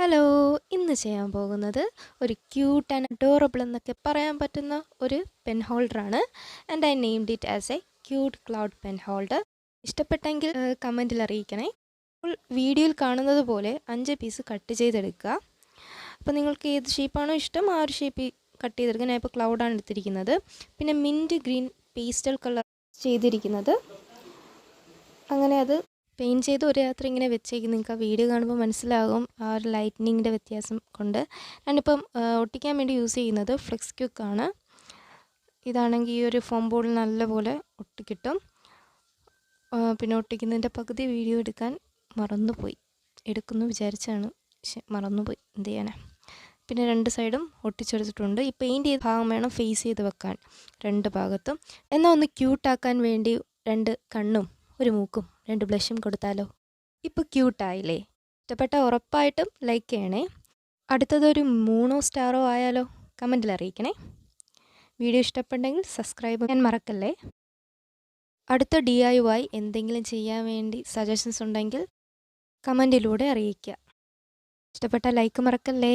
Hello, ഇന്ന് ചെയ്യാൻ പോകുന്നത് ഒരു ക്യൂട്ട് ആൻഡ് അഡോറബിൾ എന്നൊക്കെ പറയാൻ പറ്റുന്ന ഒരു പെൻ ഹോൾഡറാണ്. And I named it as a cute cloud pen holder. ഇഷ്ടപ്പെട്ടെങ്കിൽ കമൻറ്റിൽ അറിയിക്കണേ. അപ്പോൾ വീഡിയോയിൽ കാണുന്നത് പോലെ 5 പീസ് കട്ട് ചെയ്തെടുക്കുക. അപ്പോൾ നിങ്ങൾക്ക് ഏത് ഷേപ്പാണോ ഇഷ്ടം ആ ഒരു ഷേപ്പ് കട്ട് ചെയ്തെടുക്കുക. ഞാൻ ഇപ്പോൾ ക്ലൗഡാണ് എടുത്തിരിക്കുന്നത്. പിന്നെ മിൻറ്റ് ഗ്രീൻ പേസ്റ്റൽ കളർ ചെയ്തിരിക്കുന്നത്. അങ്ങനെ അത് പെയിൻറ്റ് ചെയ്ത് ഒരു രാത്രി ഇങ്ങനെ വെച്ചേക്കും. നിങ്ങൾക്ക് ആ വീഡിയോ കാണുമ്പോൾ മനസ്സിലാകും ആ ഒരു ലൈറ്റ്നിങ്ങിൻ്റെ വ്യത്യാസം കൊണ്ട്. ഞാനിപ്പം ഒട്ടിക്കാൻ വേണ്ടി യൂസ് ചെയ്യുന്നത് ഫ്ലെക്സ് ക്വിക്കാണ്. ഇതാണെങ്കിൽ ഈ ഒരു ഫോം ബോർഡിൽ നല്ലപോലെ ഒട്ടിക്കിട്ടും. പിന്നെ ഒട്ടിക്കുന്നതിൻ്റെ പകുതി വീഡിയോ എടുക്കാൻ മറന്നുപോയി. എടുക്കുന്നു വിചാരിച്ചാണ്, പക്ഷെ മറന്നുപോയി. എന്ത് ചെയ്യാനാ. പിന്നെ 2 സൈഡും ഒട്ടിച്ചെടുത്തിട്ടുണ്ട്. ഈ പെയിൻറ്റ് ചെയ്ത ഭാഗം വേണം ഫേസ് ചെയ്ത് വെക്കാൻ 2 ഭാഗത്തും. എന്നാൽ ഒന്ന് ക്യൂട്ടാക്കാൻ വേണ്ടി 2 കണ്ണും ഒരു മൂക്കും 2 ബ്ലഷും കൊടുത്താലോ. ഇപ്പോൾ ക്യൂട്ടായില്ലേ? ഇഷ്ടപ്പെട്ട ഉറപ്പായിട്ടും ലൈക്ക് ചെയ്യണേ. അടുത്തതൊരു 3 സ്റ്റാറോ ആയാലോ? കമൻറ്റിൽ അറിയിക്കണേ. വീഡിയോ ഇഷ്ടപ്പെട്ടെങ്കിൽ സബ്സ്ക്രൈബ് ചെയ്യാൻ മറക്കല്ലേ. അടുത്ത DIY എന്തെങ്കിലും ചെയ്യാൻ വേണ്ടി സജഷൻസ് ഉണ്ടെങ്കിൽ കമൻറ്റിലൂടെ അറിയിക്കുക. ഇഷ്ടപ്പെട്ട ലൈക്ക് മറക്കല്ലേ.